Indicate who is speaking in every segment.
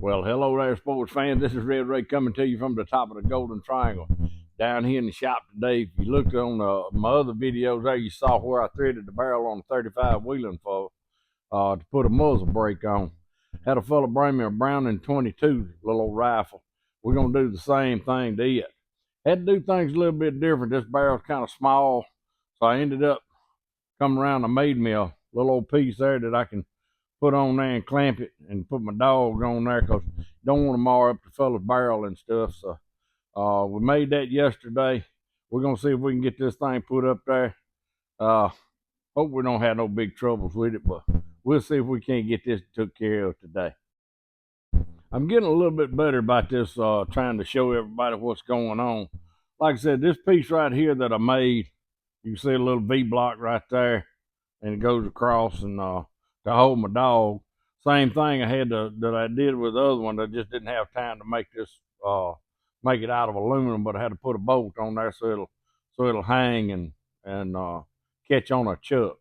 Speaker 1: Well, hello there, sports fans. This is Red Ray coming to you from the top of the Golden Triangle down here in the shop today. If you looked on my other videos there, you saw where I threaded the barrel on a 35 wheeling for to put a muzzle brake on. Had a fella bring me a Browning .22 little old rifle. We're gonna do the same thing to it. Had to do things a little bit different. This barrel's kind of small, so I ended up coming around and made me a little old piece there that I can put on there and clamp it and put my dog on there because you don't want to mar up the fella's barrel and stuff. So we made that yesterday. We're going to see if we can get this thing put up there. Hope we don't have no big troubles with it, but we'll see if we can't get this took care of today. I'm getting a little bit better about this, trying to show everybody what's going on. Like I said, this piece right here that I made, you can see a little V block right there, and it goes across and to hold my dog. Same thing I had that I did with the other one. I just didn't have time to make this make it out of aluminum, but I had to put a bolt on there so it'll hang and catch on a chuck.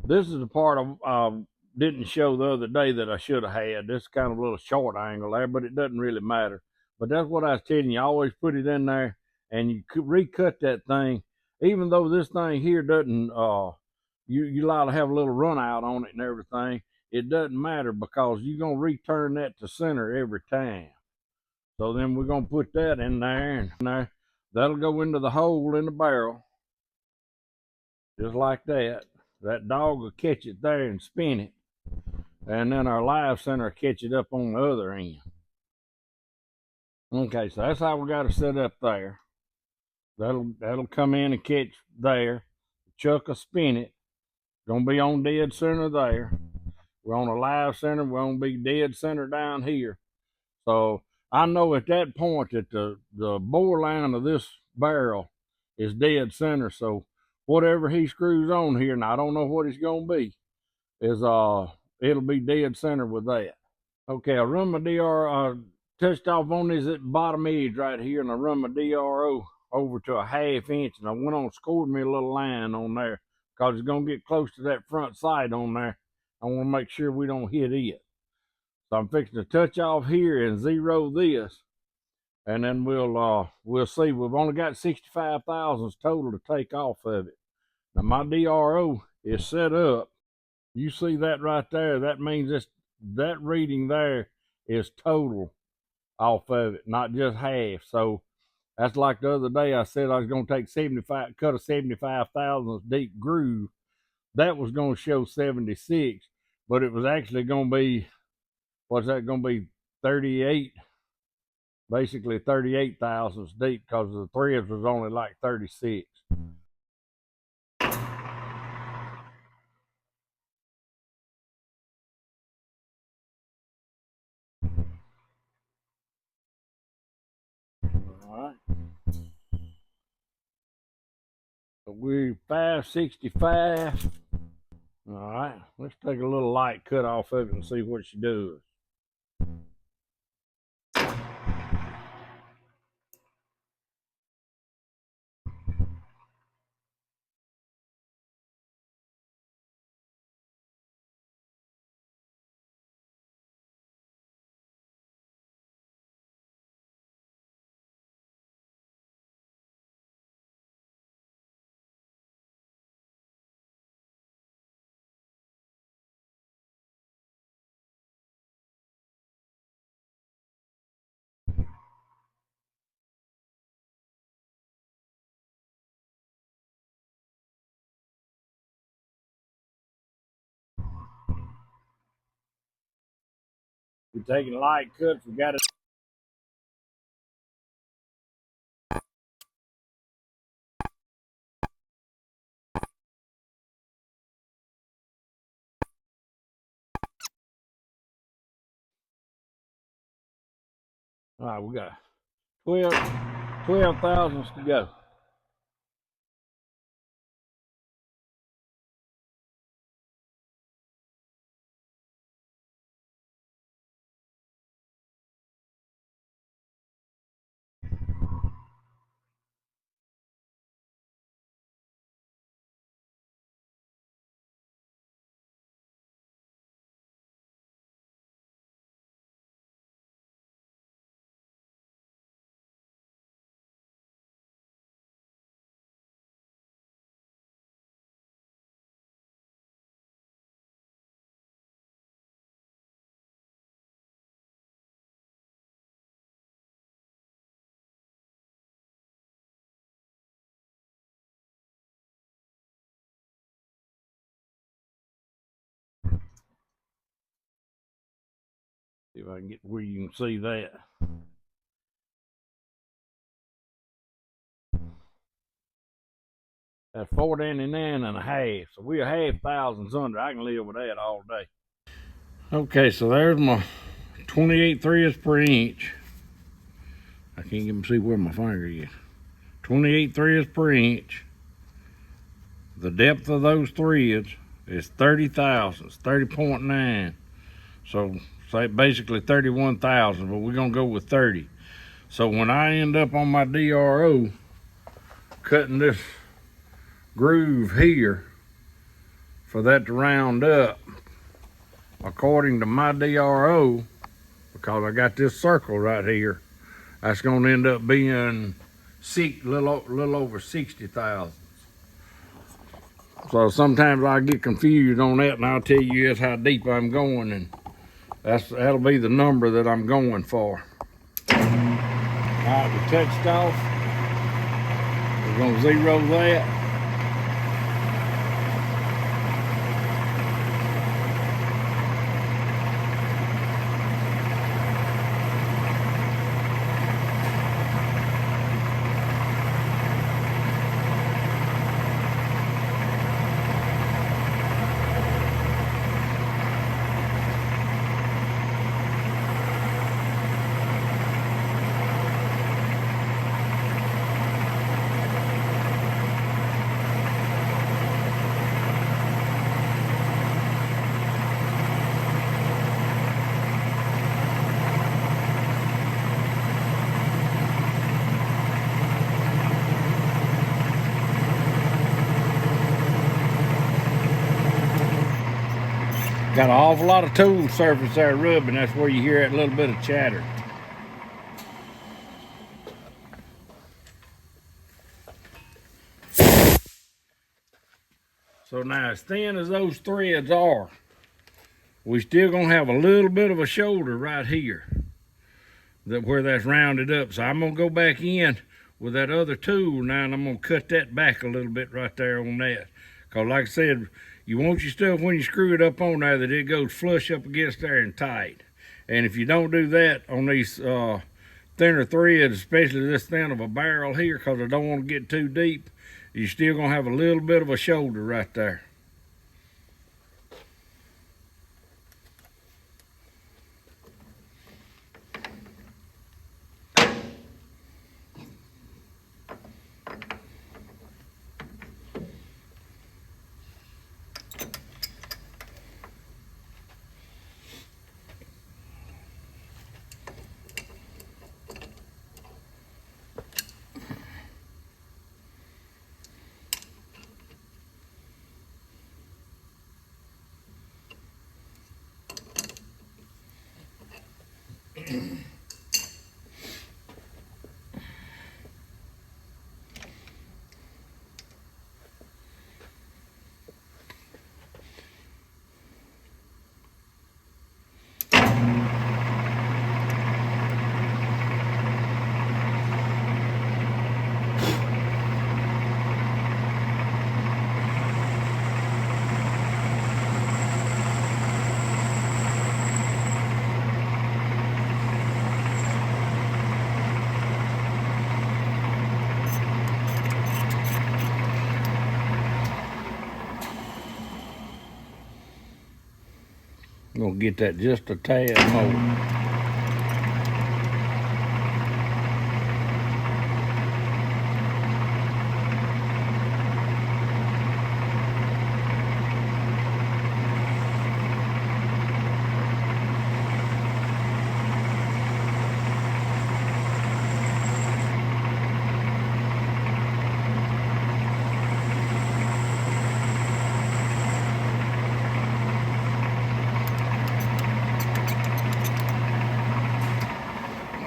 Speaker 1: This is the part I didn't show the other day that I should have had. This kind of little short angle there, but it doesn't really matter. But that's what I was telling you. Always put it in there, and you could recut that thing. Even though this thing here doesn't, you allowed to have a little run out on it and everything, it doesn't matter because you're going to return that to center every time. So then we're going to put that in there, and there, that'll go into the hole in the barrel, just like that. That dog will catch it there and spin it, and then our live center will catch it up on the other end. Okay, so that's how we got it set up there. That'll come in and catch there. Chuck will spin it. Gonna be on dead center there. We're on a live center. We're gonna be dead center down here. So I know at that point that the bore line of this barrel is dead center. So whatever he screws on here, and I don't know what it's gonna be, is it'll be dead center with that. Okay, I run my DR touched off on this at bottom edge right here, and I run my DRO over to a 1/2 inch, and I went on scored me a little line on there because it's gonna get close to that front sight on there. I want to make sure we don't hit it. So I'm fixing to touch off here and zero this, and then we'll see. We've only got 65 thousandths total to take off of it. Now my DRO is set up. You see that right there? That means that reading there is total off of it, not just half. So that's like the other day I said I was going to take 75, cut a 75 thousandths deep groove. That was going to show 76, but it was actually going to be, what's that going to be, 38, basically 38 thousandths deep because the threads was only like 36. All right. So we're 565. All right, let's take a little light cut off of it and see what she does. We're taking light cuts. We got it. All right, we got 12 thousandths to go. See if I can get where you can see that. That's 499 and a half. So we're half thousands under. I can live with that all day. Okay, so there's my 28 threads per inch. I can't even see where my finger is. 28 threads per inch. The depth of those threads is 30 thousandths, 30.9. So say basically 31,000, but we're gonna go with 30. So when I end up on my DRO cutting this groove here for that to round up, according to my DRO, because I got this circle right here, that's gonna end up being little over 60,000. So sometimes I get confused on that, and I'll tell you just how deep I'm going, and that'll be the number that I'm going for. All right, we touched off. We're gonna zero that. Got an awful lot of tool surface there rubbing. That's where you hear that little bit of chatter. So now, as thin as those threads are, we still gonna have a little bit of a shoulder right here, where that's rounded up. So I'm gonna go back in with that other tool now, and I'm gonna cut that back a little bit right there on that. Cause like I said, you want your stuff when you screw it up on there that it goes flush up against there and tight. And if you don't do that on these thinner threads, especially this thin of a barrel here, because I don't want to get too deep, you're still gonna have a little bit of a shoulder right there. I'm gonna get that just a tad more.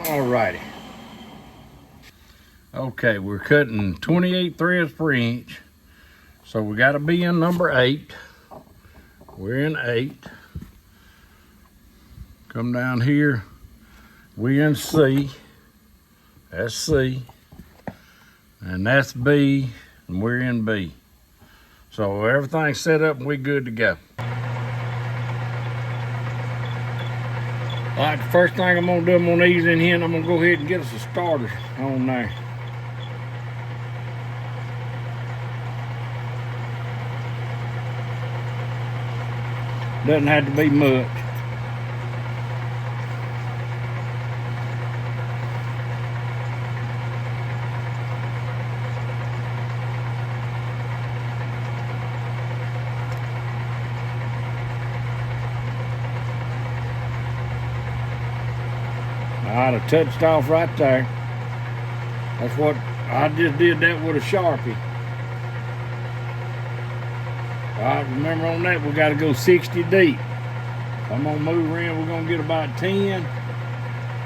Speaker 1: Alrighty. Okay, we're cutting 28 threads per inch. So we gotta be in number 8. We're in 8. Come down here. We're in C. That's C. And that's B. And we're in B. So everything's set up and we're good to go. All right, the first thing I'm gonna do, I'm gonna ease in here and I'm gonna go ahead and get us a starter on there. Doesn't have to be much. I'd have touched off right there. That's what I just did, that with a Sharpie. All right, remember on that, we got to go 60 deep. I'm gonna move around, we're gonna get about 10,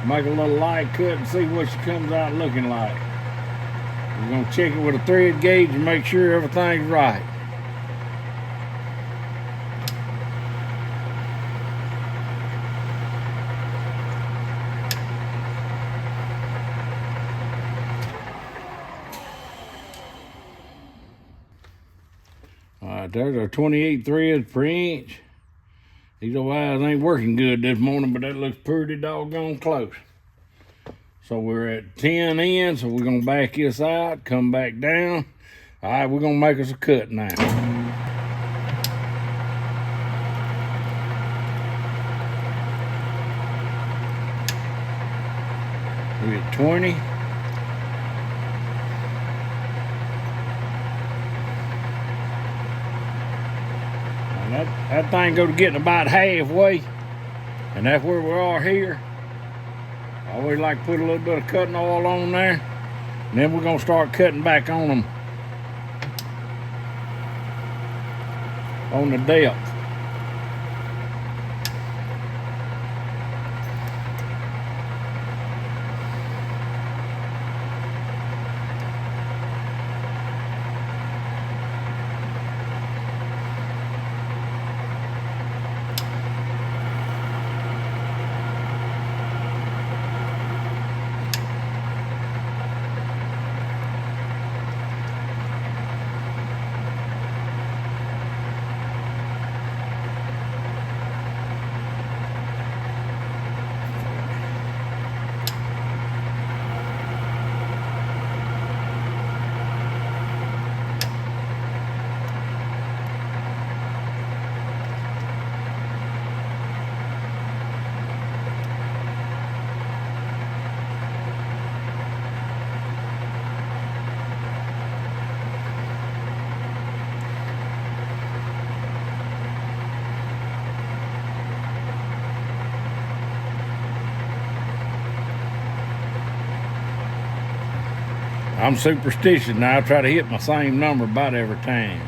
Speaker 1: make a little light cut and see what she comes out looking like. We're gonna check it with a thread gauge and make sure everything's right. All right, there's our 28 threads per inch. These old eyes ain't working good this morning, but that looks pretty doggone close. So we're at 10 in, so we're gonna back this out, come back down. All right, we're gonna make us a cut now. We're at 20. And that thing go to getting about halfway, and that's where we are here. I always like to put a little bit of cutting oil on there, and then we're gonna start cutting back on them on the depth. I'm superstitious now. I try to hit my same number about every time.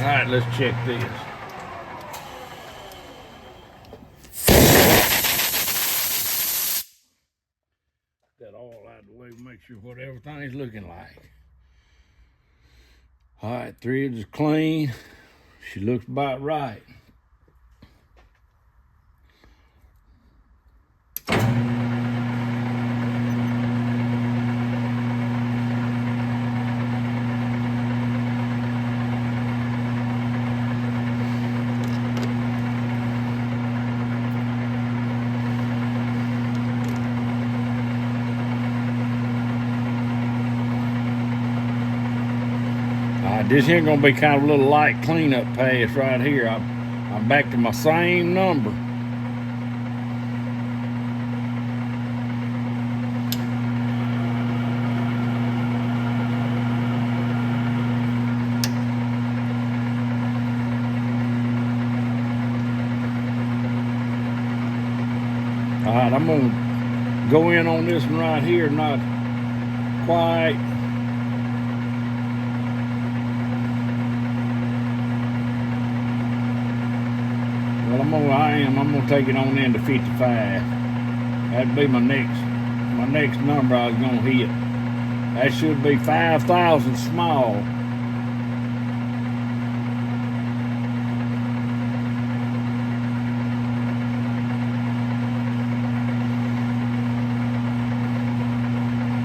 Speaker 1: All right, let's check this. That all out of the way, make sure what everything's looking like. All right, threads is clean. She looks about right. This here gonna be kind of a little light cleanup pass right here. I'm back to my same number. All right, I'm gonna go in on this one right here, not quite. Well, I'm gonna take it on into 55. That'd be my next number I was gonna hit. That should be 5,000 small.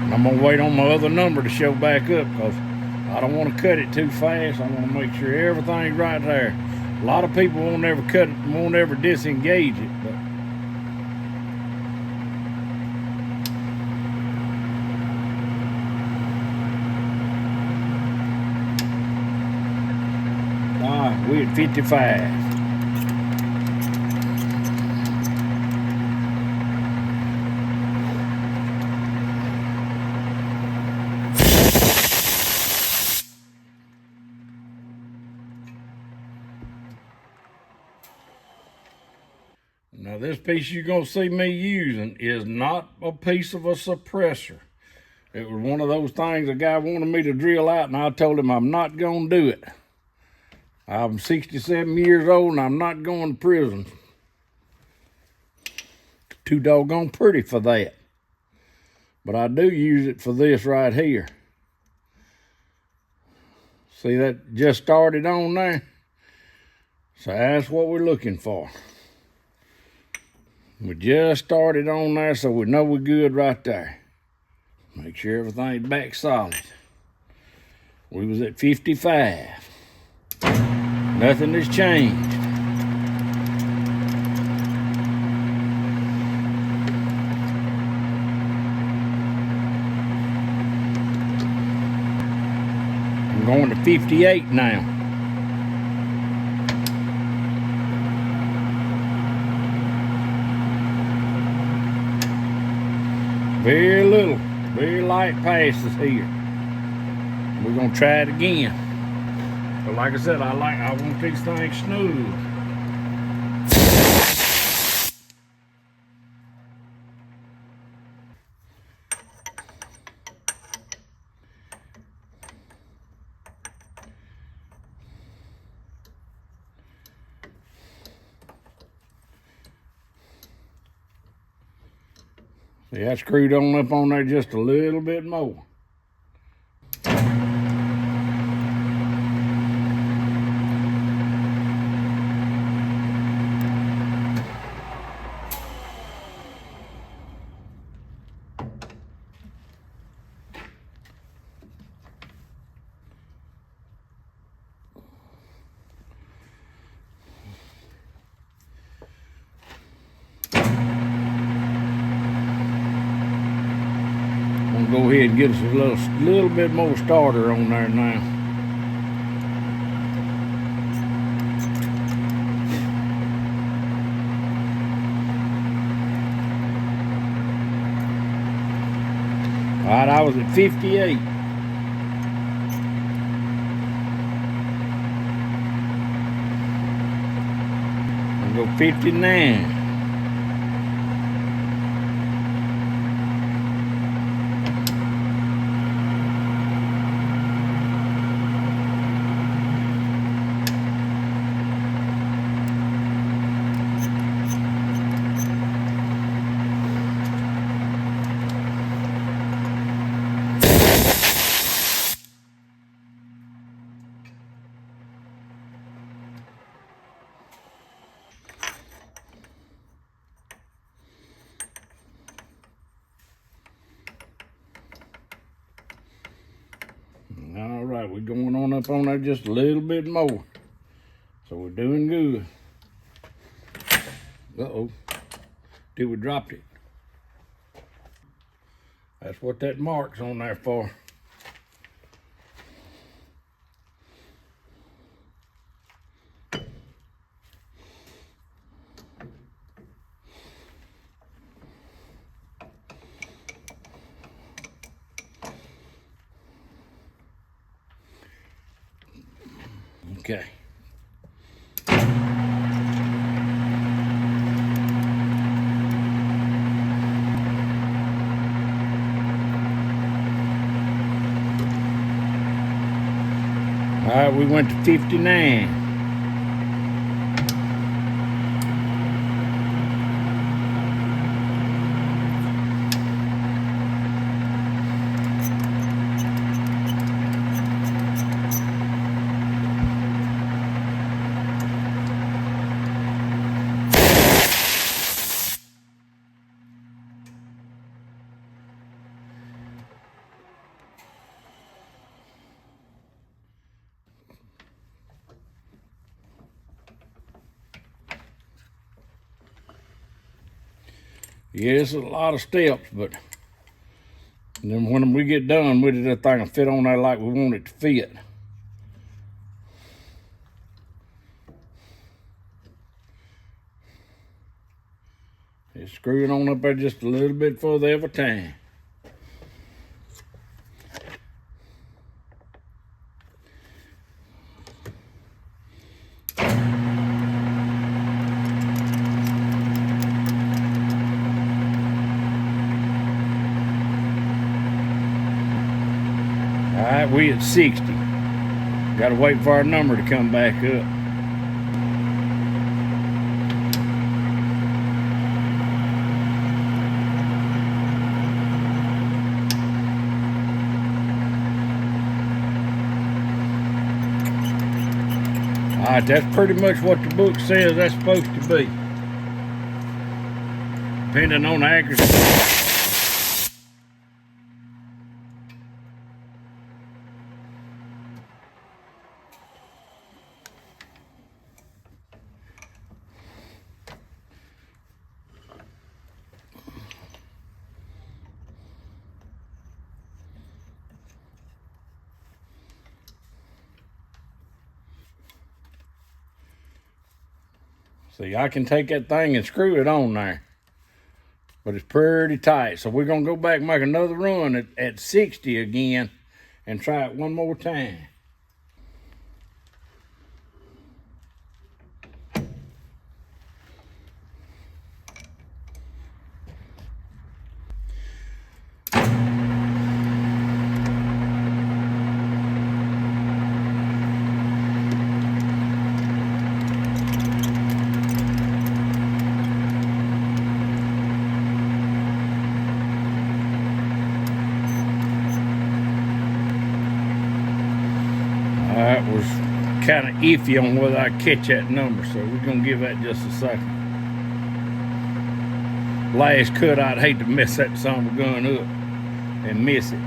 Speaker 1: I'm gonna wait on my other number to show back up because I don't want to cut it too fast. I want to make sure everything's right there. A lot of people won't ever cut it, won't ever disengage it, but all right, we at 55. Now this piece you're gonna see me using is not a piece of a suppressor. It was one of those things a guy wanted me to drill out, and I told him I'm not gonna do it. I'm 67 years old and I'm not going to prison. Too doggone pretty for that. But I do use it for this right here. See that just started on there? So that's what we're looking for. We just started on there, so we know we're good right there. Make sure everything's back solid. We was at 55. Nothing has changed. I'm going to 58 now. Very little, very light passes here. We're gonna try it again. But like I said, I want these things smooth. See, I screwed on up on there just a little bit more. Go ahead and get us a little bit more starter on there now. All right, I was at 58. I'm gonna go 59. All right, we're going on up on there just a little bit more. So we're doing good. Uh-oh, till we dropped it. That's what that mark's on there for. Okay. All right, we went to 59. Yeah, it's a lot of steps, but then when we get done with it, that thing will fit on there like we want it to fit. Just screw it on up there just a little bit further every time. All right, we at 60. Got to wait for our number to come back up. All right, that's pretty much what the book says that's supposed to be. Depending on the accuracy. See, I can take that thing and screw it on there, but it's pretty tight. So we're gonna go back and make another run at 60 again and try it one more time. That was kind of iffy on whether I catch that number, so we're gonna give that just a second. Last cut, I'd hate to mess that son of a gun up and miss it.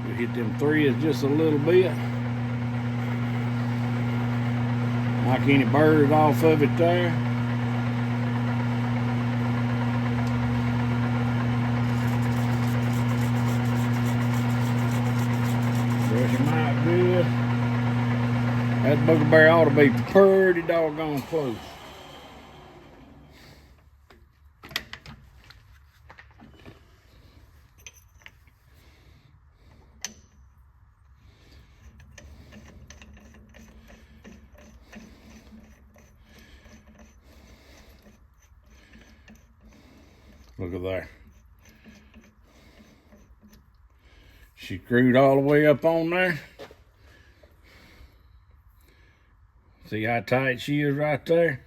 Speaker 1: We hit them threes just a little bit. Knock any birds off of it there. Brush him out good. That bugbear ought to be pretty doggone close. Look at there. She screwed all the way up on there. See how tight she is right there?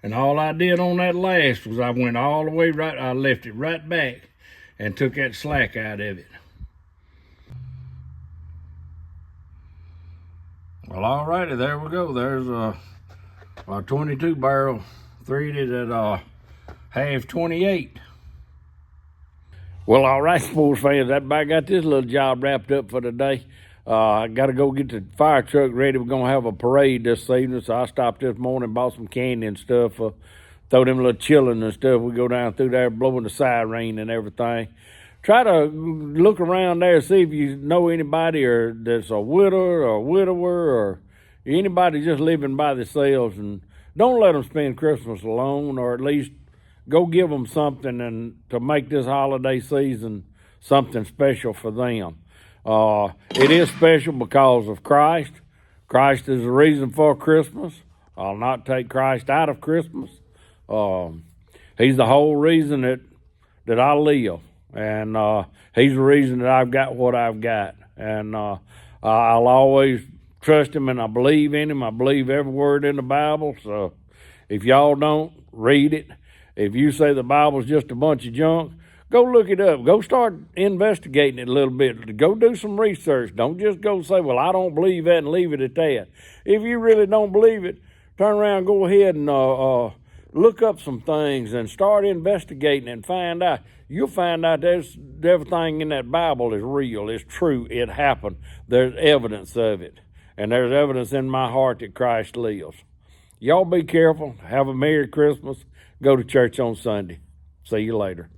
Speaker 1: And all I did on that last was I went all the way right, I left it right back and took that slack out of it. Well, alrighty, there we go. There's a 22 barrel threaded at half 28. Well, all right, sports fans, that about got this little job wrapped up for today. I got to go get the fire truck ready. We're going to have a parade this evening, so I stopped this morning, bought some candy and stuff, throw them little chillin' and stuff. We go down through there blowing the siren and everything. try to look around there, see if you know anybody or that's a widower or a widower or anybody just living by themselves, and don't let them spend Christmas alone, or at least go give them something and to make this holiday season something special for them. It is special because of Christ. Christ is the reason for Christmas. I'll not take Christ out of Christmas. He's the whole reason that I live, and he's the reason that I've got what I've got. And I'll always trust him, and I believe in him. I believe every word in the Bible. So if y'all don't, read it. If you say the Bible's just a bunch of junk, go look it up. Go start investigating it a little bit. Go do some research. Don't just go say, well, I don't believe that, and leave it at that. If you really don't believe it, turn around, go ahead and look up some things and start investigating and find out. You'll find out there's everything in that Bible is real. It's true. It happened. There's evidence of it. And there's evidence in my heart that Christ lives. Y'all be careful. Have a Merry Christmas. Go to church on Sunday. See you later.